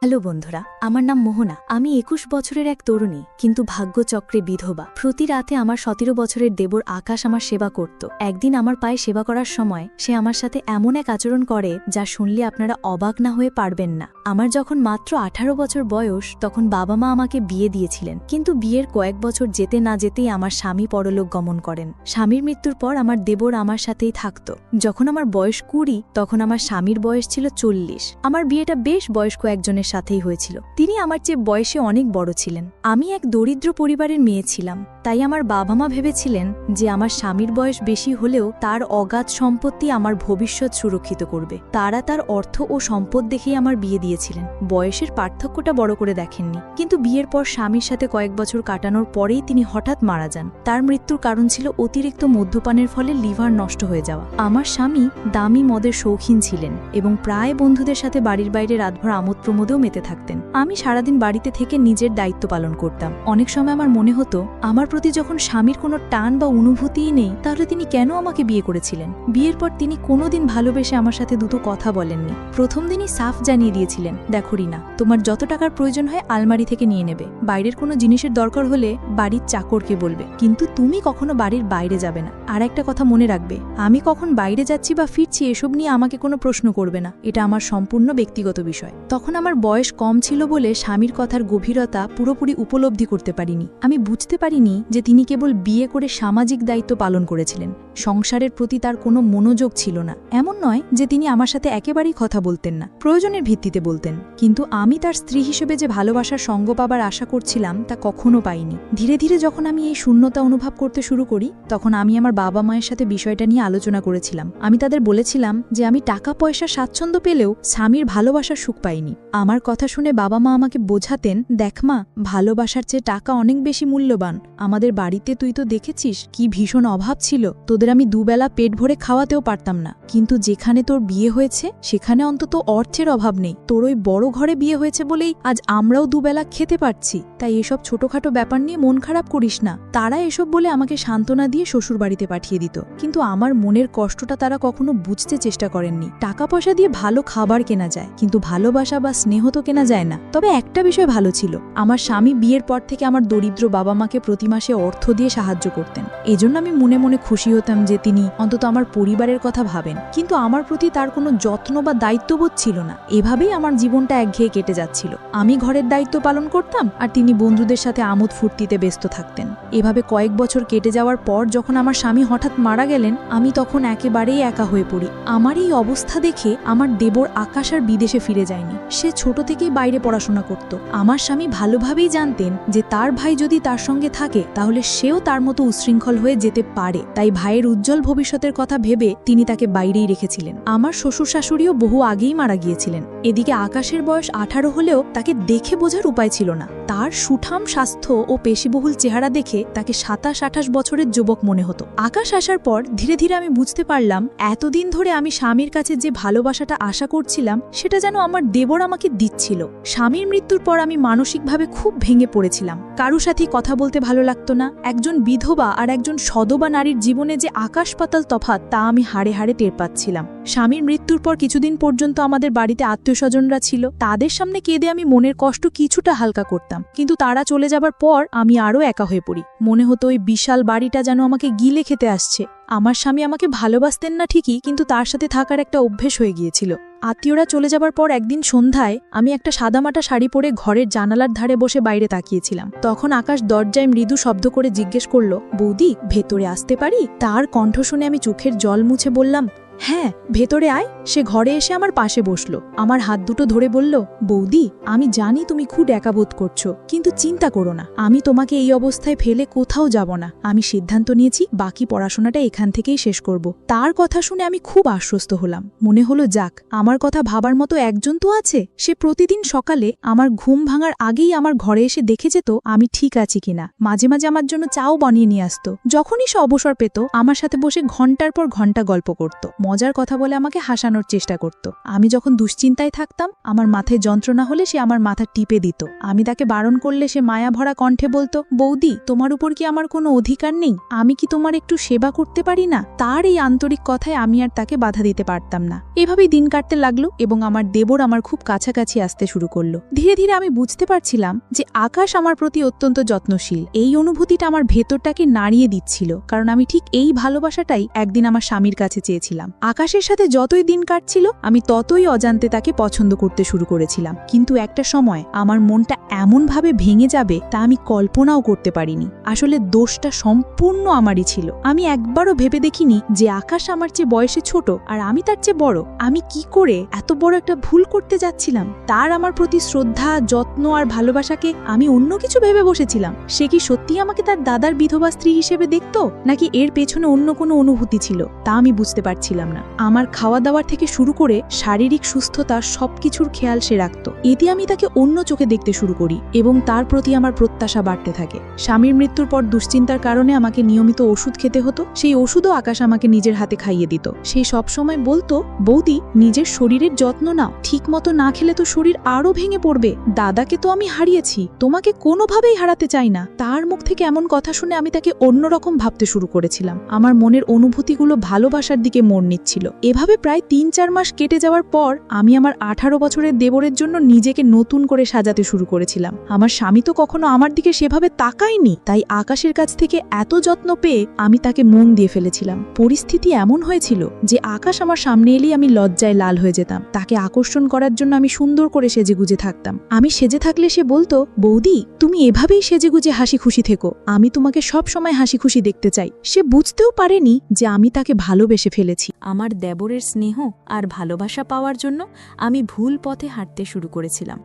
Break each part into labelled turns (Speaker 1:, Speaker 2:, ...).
Speaker 1: Hello বন্ধুরা, আমার নাম মোহনা। আমি ২১ বছরের এক তরুণী, কিন্তু ভাগ্যচক্রে বিধবা। প্রতি রাতে আমার ১৭ বছরের দেবর আকাশ আমার সেবা করত। একদিন আমার পায়ে সেবা করার সময় সে আমার সাথে এমন এক আচরণ করে যা শুনলে আপনারা অবাক না হয়ে পারবেন না। আমার যখন মাত্র ১৮ বছর বয়স, তখন বাবা মা আমাকে বিয়ে দিয়েছিলেন, কিন্তু বিয়ের কয়েক বছর যেতে না যেতেই আমার স্বামী পরলোক গমন করেন। স্বামীর মৃত্যুর পর আমার দেবর আমার সাথেই থাকত। যখন আমার বয়স ২০, তখন আমার স্বামীর বয়স ছিল ৪০। আমার বিয়েটা বেশ বয়স্ক একজনের সাথেই হয়েছিল। তিনি আমার চেয়ে বয়সে অনেক বড় ছিলেন। আমি এক দরিদ্র পরিবারের মেয়ে ছিলাম, তাই আমার বাবা মা ভেবেছিলেন যে আমার স্বামীর বয়স বেশি হলেও তার অগাধ সম্পত্তি আমার ভবিষ্যৎ সুরক্ষিত করবে। তারা তার অর্থ ও সম্পদ দেখেই আমার বিয়ে দিয়েছিলেন। বয়সের পার্থক্যটা বড় করে দেখেননি, কিন্তু বিয়ের পর স্বামীর সাথে কয়েক বছর কাটানোর পরেই তিনি হঠাৎ মারা যান। তার মৃত্যুর কারণ ছিল অতিরিক্ত মদ্যপানের ফলে লিভার নষ্ট হয়ে যাওয়া। আমার স্বামী দামি মদের শৌখিন ছিলেন এবং প্রায় বন্ধুদের সাথে বাড়ির বাইরে রাতভর আমোদ প্রমোদেও মেতে থাকতেন। আমি সারাদিন বাড়িতে থেকে নিজের দায়িত্ব পালন করতাম। অনেক সময় আমার মনে হতো, আমার প্রতি যখন স্বামীর কোনো টান বা অনুভূতিই নেই, তাহলে তিনি কেন আমাকে বিয়ে করেছিলেন। বিয়ের পর তিনি কোনোদিন ভালোবেসে আমার সাথে দুটো কথা বলেননি। প্রথম দিনই সাফ জানিয়ে দিয়েছিলেন, দেখো রিনা, তোমার যত টাকার প্রয়োজন হয় আলমারি থেকে নিয়ে নেবে। বাইরের কোনো জিনিসের দরকার হলে বাড়ির চাকরকে বলবে, কিন্তু তুমি কখনো বাড়ির বাইরে যাবে না। আর একটা কথা মনে রাখবে, আমি কখন বাইরে যাচ্ছি বা ফিরছি এসব নিয়ে আমাকে কোনো প্রশ্ন করবে না। এটা আমার সম্পূর্ণ ব্যক্তিগত বিষয়। তখন আমার বয়স কম ছিল বলে স্বামীর কথার গভীরতা পুরোপুরি উপলব্ধি করতে পারিনি। আমি বুঝতে পারিনি যে তিনি কেবল বিয়ে করে সামাজিক দায়িত্ব পালন করেছিলেন। সংসারের প্রতি তার কোনো মনোযোগ ছিল না। এমন নয় যে তিনি আমার সাথে একেবারেই কথা বলতেন না, প্রয়োজনের ভিত্তিতে বলতেন, কিন্তু আমি তার স্ত্রী হিসেবে যে ভালোবাসার সঙ্গ পাবার আশা করছিলাম তা কখনো পাইনি। ধীরে ধীরে যখন আমি এই শূন্যতা অনুভব করতে শুরু করি, তখন আমি আমার বাবা মায়ের সাথে বিষয়টা নিয়ে আলোচনা করেছিলাম। আমি তাদের বলেছিলাম যে আমি টাকা পয়সা স্বাচ্ছন্দ্য পেলেও স্বামীর ভালোবাসার সুখ পাইনি। আমার কথা শুনে বাবা মা আমাকে বোঝাতেন, দেখ মা, ভালোবাসার চেয়ে টাকা অনেক বেশি মূল্যবান। আমাদের বাড়িতে তুই তো দেখেছিস কি ভীষণ অভাব ছিল, তোদের আমি দুবেলা পেট ভরে খাওয়াতেও পারতাম না, কিন্তু যেখানে তোর বিয়ে হয়েছে সেখানে অন্তত অর্থের অভাব নেই। তোর ওই বড় ঘরে বিয়ে হয়েছে বলেই আজ আমরাও দুবেলা খেতে পারছি। তাই এসব ছোটখাটো ব্যাপার নিয়ে মন খারাপ করিস না। তারা এসব বলে আমাকে সান্ত্বনা দিয়ে শ্বশুর বাড়িতে পাঠিয়ে দিত, কিন্তু আমার মনের কষ্টটা তারা কখনো বুঝতে চেষ্টা করেননি। টাকা পয়সা দিয়ে ভালো খাবার কেনা যায়, কিন্তু ভালোবাসা বা স্নেহ তো কেনা যায় না। তবে একটা বিষয় ভালো ছিল, আমার স্বামী বিয়ের পর থেকে আমার দরিদ্র বাবা মাকে প্রতি মাসে অর্থ দিয়ে সাহায্য করতেন। এজন্য আমি মনে মনে খুশি হতাম যে তিনি অন্তত আমার পরিবারের কথা ভাবেন, কিন্তু আমার প্রতি তার কোনো যত্ন বা দায়িত্ববোধ ছিল না। এভাবেই আমার জীবনটা একঘেয়ে কেটে যাচ্ছিল। আমি ঘরের দায়িত্ব পালন করতাম আর তিনি বন্ধুদের সাথে আমোদ ফুর্তিতে ব্যস্ত থাকতেন। এভাবে কয়েক বছর কেটে যাওয়ার পর যখন আমার স্বামী হঠাৎ মারা গেলেন, আমি তখন একেবারেই একা হয়ে পড়ি। আমার এই অবস্থা দেখে আমার দেবর আকাশ আর বিদেশে ফিরে যায়নি। সে ছোট থেকেই বাইরে পড়াশোনা করত। আমার স্বামী ভালোভাবেই জানতেন যে তার ভাই যদি তার সঙ্গে থাকে তাহলে সেও তার মতো উচ্ছৃঙ্খল হয়ে যেতে পারে। তাই ভাইয়ের উজ্জ্বল ভবিষ্যতের কথা ভেবে তিনি তাকে বাইরেই রেখেছিলেন। আমার শ্বশুর শাশুড়িও বহু আগেই মারা গিয়েছিলেন। এদিকে আকাশের বয়স 18 হলেও তাকে দেখে বোঝার উপায় ছিল না। তার সুঠাম স্বাস্থ্য ও পেশিবহুল চেহারা দেখে তাকে ২৭-২৮ বছরের যুবক মনে হতো। আকাশ আসার পর ধীরে ধীরে আমি বুঝতে পারলাম, এতদিন ধরে আমি স্বামীর কাছে যে ভালোবাসাটা আশা করছিলাম সেটা যেন আমার দেবর আমাকে দিচ্ছিল। স্বামীর মৃত্যুর পর আমি মানসিকভাবে খুব ভেঙে পড়েছিলাম। কারো সাথে কথা বলতে ভালো লাগতো না। একজন বিধবা আর একজন সধবা নারীর জীবনে যে আকাশ পাতাল তফাৎ, তা আমি হাড়ে হাড়ে টের পাচ্ছিলাম। স্বামীর মৃত্যুর পর কিছুদিন পর্যন্ত আমাদের বাড়িতে আত্মীয়স্বজনরা ছিল। তাদের সামনে কেঁদে আমি মনের কষ্ট কিছুটা হালকা করতাম, কিন্তু তারা চলে যাবার পর আমি আরও একা হয়ে পড়ি। মনে হতো ওই বিশাল বাড়িটা যেন আমাকে গিলে খেতে আসছে। আমার স্বামী আমাকে ভালোবাসতেন না ঠিকই, কিন্তু তার সাথে থাকার একটা অভ্যেস হয়ে গিয়েছিল। আত্মীয়রা চলে যাবার পর একদিন সন্ধ্যায় আমি একটা সাদামাটা শাড়ি পরে ঘরের জানালার ধারে বসে বাইরে তাকিয়েছিলাম। তখন আকাশ দরজায় মৃদু শব্দ করে জিজ্ঞেস করলো, বৌদি, ভেতরে আসতে পারি? তার কণ্ঠ শুনে আমি চোখের জল মুছে বললাম, হ্যাঁ, ভেতরে আয়। সে ঘরে এসে আমার পাশে বসলো, আমার হাত দুটো ধরে বলল, বৌদি, আমি জানি তুমি খুব একা বোধ করছো, কিন্তু চিন্তা করো না, আমি তোমাকে এই অবস্থায় ফেলে কোথাও যাব না। আমি সিদ্ধান্ত নিয়েছি বাকি পড়াশোনাটা এখান থেকেই শেষ করব। তার কথা শুনে আমি খুব আশ্বস্ত হলাম। মনে হলো, যাক, আমার কথা ভাবার মতো একজন তো আছে। সে প্রতিদিন সকালে আমার ঘুম ভাঙার আগেই আমার ঘরে এসে দেখে যেত আমি ঠিক আছি কিনা। মাঝে মাঝে আমার জন্য চাও বানিয়ে নিয়ে আসতো। যখনই সে অবসর পেত আমার সাথে বসে ঘন্টার পর ঘন্টা গল্প করত।
Speaker 2: মজার কথা বলে আমাকে হাসানোর চেষ্টা করত। আমি যখন দুশ্চিন্তায় থাকতাম, আমার মাথায় যন্ত্রণা হলে সে আমার মাথা টিপে দিত। আমি তাকে বারণ করলে সে মায়া ভরা কণ্ঠে বলতো, বৌদি, তোমার উপর কি আমার কোনো অধিকার নেই? আমি কি তোমার একটু সেবা করতে পারি না? তার এই আন্তরিক কথায় আমি আর তাকে বাধা দিতে পারতাম না। এভাবেই দিন কাটতে লাগলো এবং আমার দেবর আমার খুব কাছাকাছি আসতে শুরু করলো। ধীরে ধীরে আমি বুঝতে পারছিলাম যে আকাশ আমার প্রতি অত্যন্ত যত্নশীল। এই অনুভূতিটা আমার ভেতরটাকে নাড়িয়ে দিচ্ছিল, কারণ আমি ঠিক এই ভালোবাসাটাই একদিন আমার স্বামীর কাছে চেয়েছিলাম। আকাশের সাথে যতই দিন কাটছিল, আমি ততই অজান্তে তাকে পছন্দ করতে শুরু করেছিলাম। কিন্তু একটা সময় আমার মনটা এমনভাবে ভেঙে যাবে তা আমি কল্পনাও করতে পারিনি। আসলে দোষটা সম্পূর্ণ আমারই ছিল। আমি একবারও ভেবে দেখিনি যে আকাশ আমার চেয়ে বয়সে ছোট আর আমি তার চেয়ে বড়। আমি কি করে এত বড় একটা ভুল করতে যাচ্ছিলাম? তার আমার প্রতি শ্রদ্ধা, যত্ন আর ভালোবাসাকে আমি অন্য কিছু ভেবে বসেছিলাম। সে কি সত্যিই আমাকে তার দাদার বিধবা স্ত্রী হিসেবে দেখত, নাকি এর পেছনে অন্য কোনো অনুভূতি ছিল? তা আমি বুঝতে পারছিলাম না। আমার খাওয়া দাওয়ার থেকে শুরু করে শারীরিক সুস্থতা সবকিছুর খেয়াল সে রাখত। এতে আমি তাকে অন্য চোখে দেখতে শুরু করি এবং তার প্রতি আমার প্রত্যাশা বাড়তে থাকে। স্বামীর মৃত্যুর পর দুশ্চিন্তার কারণে আমাকে নিয়মিত ওষুধ খেতে হতো। সেই ওষুধও আকাশ আমাকে নিজের হাতে খাইয়ে দিত। সে সবসময় বলতো, বৌদি, নিজের শরীরের যত্ন নাও, ঠিক মতো না খেলে তো শরীর আরও ভেঙে পড়বে। দাদাকে তো আমি হারিয়েছি, তোমাকে কোনোভাবেই হারাতে চাই না। তার মুখ থেকে এমন কথা শুনে আমি তাকে অন্যরকম ভাবতে শুরু করেছিলাম। আমার মনের অনুভূতিগুলো ভালোবাসার দিকে মোড় নিচ্ছিল। এভাবে প্রায় ৩-৪ মাস কেটে যাওয়ার পর আমি আমার ১৮ বছরের দেবরের জন্য নিজেকে নতুন করে সাজাতে শুরু করেছিলাম। আমার স্বামী তো কখনো আমার দিকে সেভাবে তাকায়নি, তাই আকাশের কাছ থেকে এত যত্ন পেয়ে আমি তাকে মন দিয়ে ফেলেছিলাম। পরিস্থিতি এমন হয়েছিল যে আকাশ আমার সামনে এলেই আমি লজ্জায় লাল হয়ে যেতাম। তাকে আকর্ষণ করার জন্য আমি সুন্দর করে সেজেগুজে থাকতাম। আমি সেজে থাকলে সে বলতো, বৌদি, তুমি এভাবেই সেজেগুজে হাসি খুশি থেকো, আমি তোমাকে সব সময় হাসি খুশি দেখতে চাই। সে বুঝতেও পারেনি যে আমি তাকে ভালোবেসে ফেলেছি।
Speaker 1: আমার দেবরের স্নেহ আর ভালোবাসা পাওয়ার জন্য আমি ভুল পথে হাঁটতে শুরু করেছিলাম।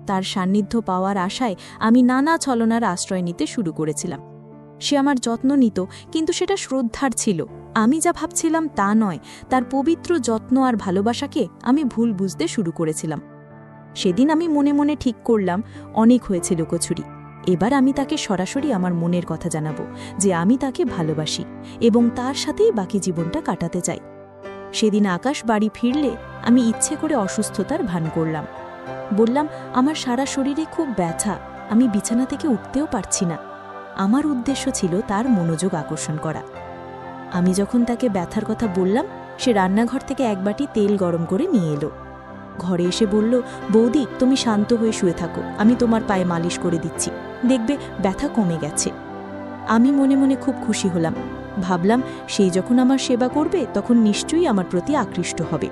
Speaker 1: তার সান্নিধ্য পাওয়ার আশায় আমি নানা ছলনার আশ্রয় নিতে শুরু করেছিলাম। সে আমার যত্ন নিত, কিন্তু সেটা শ্রদ্ধার ছিল। আমি যা ভাবছিলাম তা নয়। তার পবিত্র যত্ন আর ভালোবাসাকে আমি ভুল বুঝতে শুরু করেছিলাম। সেদিন আমি মনে মনে ঠিক করলাম, অনেক হয়েছে লুকোছুরি। এবার আমি তাকে সরাসরি আমার মনের কথা জানাবো যে আমি তাকে ভালোবাসি এবং তার সাথেই বাকি জীবনটা কাটাতে চাই। সেদিন আকাশ বাড়ি ফিরলে আমি ইচ্ছে করে অসুস্থতার ভান করলাম। বললাম, আমার সারা শরীরে খুব ব্যথা, আমি বিছানা থেকে উঠতেও পারছি না। আমার উদ্দেশ্য ছিল তার মনোযোগ আকর্ষণ করা। আমি যখন তাকে ব্যথার কথা বললাম, সে রান্নাঘর থেকে এক বাটি তেল গরম করে নিয়ে এলো। ঘরে এসে বলল, বৌদি, তুমি শান্ত হয়ে শুয়ে থাকো, আমি তোমার পায়ে মালিশ করে দিচ্ছি, দেখবে ব্যথা কমে গেছে। আমি মনে মনে খুব খুশি হলাম। ভাবলাম, সেই যখন আমার সেবা করবে তখন নিশ্চয়ই আমার প্রতি আকৃষ্ট হবে।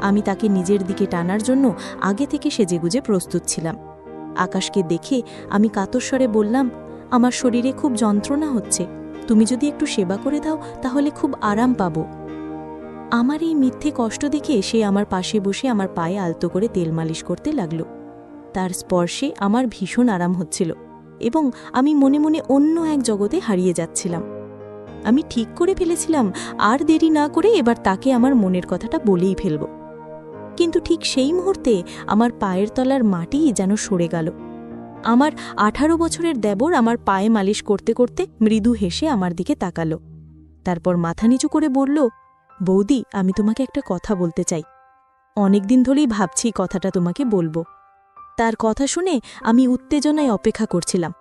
Speaker 1: আমি তাকে নিজের দিকে টানার জন্য আগে থেকে সেজেগুজে প্রস্তুত ছিলাম। আকাশকে দেখে আমি কাতর স্বরে বললাম, আমার শরীরে খুব যন্ত্রণা হচ্ছে, তুমি যদি একটু সেবা করে দাও তাহলে খুব আরাম পাবো। আমার এই মিথ্যে কষ্ট দেখে সে আমার পাশে বসে আমার পায়ে আলতো করে তেল মালিশ করতে লাগল। তার স্পর্শে আমার ভীষণ আরাম হচ্ছিল এবং আমি মনে মনে অন্য এক জগতে হারিয়ে যাচ্ছিলাম। আমি ঠিক করে ফেলেছিলাম, আর দেরি না করে এবার তাকে আমার মনের কথাটা বলেই ফেলব। কিন্তু ঠিক সেই মুহূর্তে আমার পায়ের তলার মাটি যেন সরে গেল। আমার 18 বছরের দেবর আমার পায়ে মালিশ করতে করতে মৃদু হেসে আমার দিকে তাকালো। তারপর মাথা নিচু করে বলল, বৌদি, আমি তোমাকে একটা কথা বলতে চাই। অনেকদিন ধরেই ভাবছি কথাটা তোমাকে বলবো। তার কথা শুনে আমি উত্তেজনায় অপেক্ষা করছিলাম।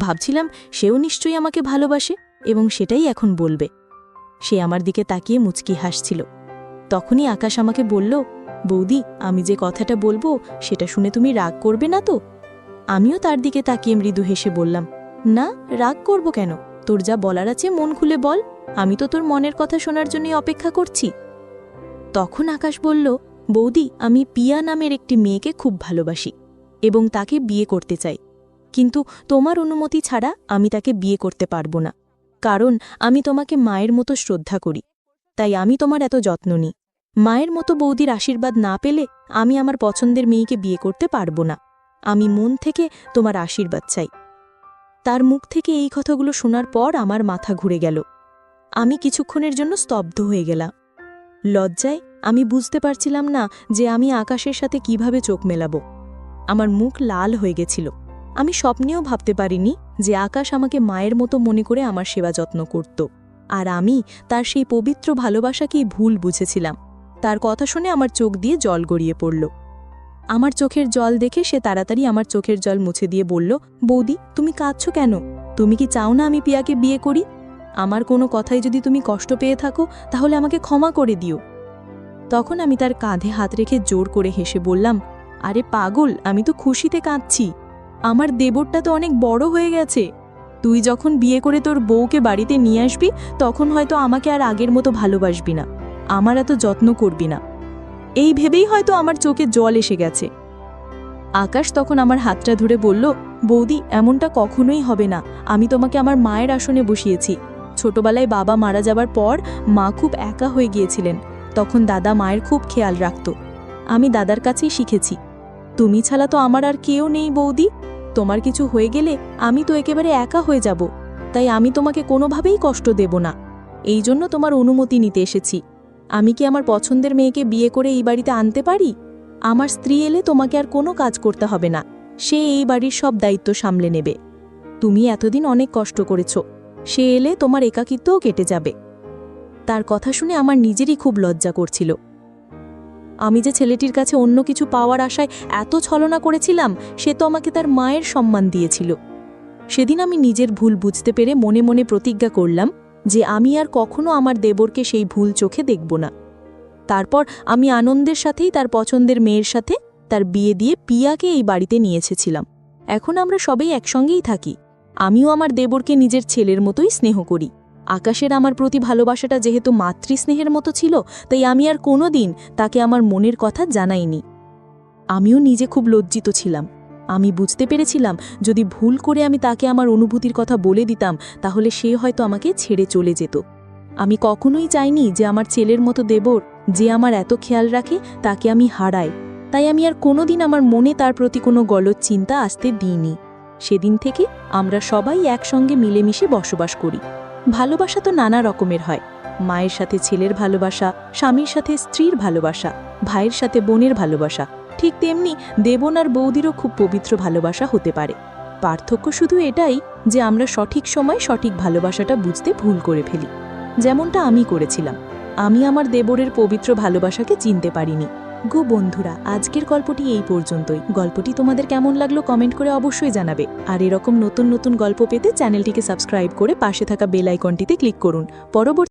Speaker 1: ভাবছিলাম সেও নিশ্চয়ই আমাকে ভালোবাসে এবং সেটাই এখন বলবে। সে আমার দিকে তাকিয়ে মুচকি হাসছিল। তখনই আকাশ আমাকে বলল, বৌদি, আমি যে কথাটা বলবো সেটা শুনে তুমি রাগ করবে না তো? আমিও তার দিকে তাকিয়ে মৃদু হেসে বললাম, না, রাগ করব কেন? তোর যা বলার আছে মন খুলে বল, আমি তো তোর মনের কথা শোনার জন্যই অপেক্ষা করছি। তখন আকাশ বলল, বৌদি, আমি পিয়া নামের একটি মেয়েকে খুব ভালোবাসি এবং তাকে বিয়ে করতে চাই, কিন্তু তোমার অনুমতি ছাড়া আমি তাকে বিয়ে করতে পারবো না, কারণ আমি তোমাকে মায়ের মতো শ্রদ্ধা করি, তাই আমি তোমার এত যত্ন নিই। মায়ের মতো বৌদির আশীর্বাদ না পেলে আমি আমার পছন্দের মেয়েকে বিয়ে করতে পারবো না। আমি মন থেকে তোমার আশীর্বাদ চাই। তার মুখ থেকে এই কথাগুলো শোনার পর আমার মাথা ঘুরে গেল। আমি কিছুক্ষণের জন্য স্তব্ধ হয়ে গেলাম। লজ্জায় আমি বুঝতে পারছিলাম না যে আমি আকাশের সাথে কিভাবে চোখ মেলাবো। আমার মুখ লাল হয়ে গেছিল। আমি স্বপ্নেও ভাবতে পারিনি যে আকাশ আমাকে মায়ের মতো মনে করে আমার সেবা যত্ন করত। আর আমি তার সেই পবিত্র ভালোবাসাকেই ভুল বুঝেছিলাম। তার কথা শুনে আমার চোখ দিয়ে জল গড়িয়ে পড়ল। আমার চোখের জল দেখে সে তাড়াতাড়ি আমার চোখের জল মুছে দিয়ে বলল, বৌদি, তুমি কাঁদছো কেন? তুমি কি চাও না আমি পিয়াকে বিয়ে করি? আমার কোনো কথায় যদি তুমি কষ্ট পেয়ে থাকো তাহলে আমাকে ক্ষমা করে দিও। তখন আমি তার কাঁধে হাত রেখে জোর করে হেসে বললাম, আরে পাগল, আমি তো খুশিতে কাঁদছি। আমার দেবরটা তো অনেক বড় হয়ে গেছে। তুই যখন বিয়ে করে তোর বউকে বাড়িতে নিয়ে আসবি তখন হয়তো আমাকে আর আগের মতো ভালোবাসবি না, আমার এত যত্ন করবি না। এই ভেবেই হয়তো আমার চোখে জল এসে গেছে। আকাশ তখন আমার হাতটা ধরে বলল, বৌদি, এমনটা কখনোই হবে না। আমি তোমাকে আমার মায়ের আসনে বসিয়েছি। ছোটবেলায় বাবা মারা যাবার পর মা খুব একা হয়ে গিয়েছিলেন, তখন দাদা মায়ের খুব খেয়াল রাখত। আমি দাদার কাছেই শিখেছি। তুমি ছাড়া তো আমার আর কেউ নেই বৌদি। তোমার কিছু হয়ে গেলে আমি তো একেবারে একা হয়ে যাব, তাই আমি তোমাকে কোনোভাবেই কষ্ট দেব না। এই জন্য তোমার অনুমতি নিতে এসেছি। আমি কি আমার পছন্দের মেয়েকে বিয়ে করে এই বাড়িতে আনতে পারি? আমার স্ত্রী এলে তোমাকে আর কোনো কাজ করতে হবে না, সে এই বাড়ির সব দায়িত্ব সামলে নেবে। তুমি এতদিন অনেক কষ্ট করেছ, সে এলে তোমার একাকিত্বও কেটে যাবে। তার কথা শুনে আমার নিজেরই খুব লজ্জা করছিল। আমি যে ছেলেটির কাছে অন্য কিছু পাওয়ার আশায় এত ছলনা করেছিলাম, সে তো আমাকে তার মায়ের সম্মান দিয়েছিল। সেদিন আমি নিজের ভুল বুঝতে পেরে মনে মনে প্রতিজ্ঞা করলাম যে আমি আর কখনো আমার দেবরকে সেই ভুল চোখে দেখব না। তারপর আমি আনন্দের সাথেই তার পছন্দের মেয়ের সাথে তার বিয়ে দিয়ে পিয়াকে এই বাড়িতে নিয়ে এসেছিলাম। এখন আমরা সবাই একসঙ্গেই থাকি। আমিও আমার দেবরকে নিজের ছেলের মতোই স্নেহ করি। আকাশের আমার প্রতি ভালোবাসাটা যেহেতু মাতৃস্নেহের মতো ছিল, তাই আমি আর কোনো দিন তাকে আমার মনের কথা জানাইনি। আমিও নিজে খুব লজ্জিত ছিলাম। আমি বুঝতে পেরেছিলাম যদি ভুল করে আমি তাকে আমার অনুভূতির কথা বলে দিতাম তাহলে সে হয়তো আমাকে ছেড়ে চলে যেত। আমি কখনোই চাইনি যে আমার ছেলের মতো দেবর, যে আমার এত খেয়াল রাখে, তাকে আমি হারাই। তাই আমি আর কোনোদিন আমার মনে তার প্রতি কোনো গলদ চিন্তা আসতে দিইনি। সেদিন থেকে আমরা সবাই একসঙ্গে মিলেমিশে বসবাস করি। ভালোবাসা তো নানা রকমের হয়। মায়ের সাথে ছেলের ভালোবাসা, স্বামীর সাথে স্ত্রীর ভালোবাসা, ভাইয়ের সাথে বোনের ভালোবাসা, ঠিক তেমনি দেবন আর বৌদিরও খুব পবিত্র ভালোবাসা হতে পারে। পার্থক্য শুধু এটাই যে আমরা সঠিক সময় সঠিক ভালোবাসাটা বুঝতে ভুল করে ফেলি, যেমনটা আমি করেছিলাম। আমি আমার দেবরের পবিত্র ভালোবাসাকে চিনতে পারিনি। গো বন্ধুরা, আজকের গল্পটি এই পর্যন্তই। গল্পটি তোমাদের কেমন লাগলো কমেন্ট করে অবশ্যই জানাবে। আর এরকম নতুন নতুন গল্প পেতে চ্যানেলটিকে সাবস্ক্রাইব করে পাশে থাকা বেল আইকনটিতে ক্লিক করুন। পরবর্তী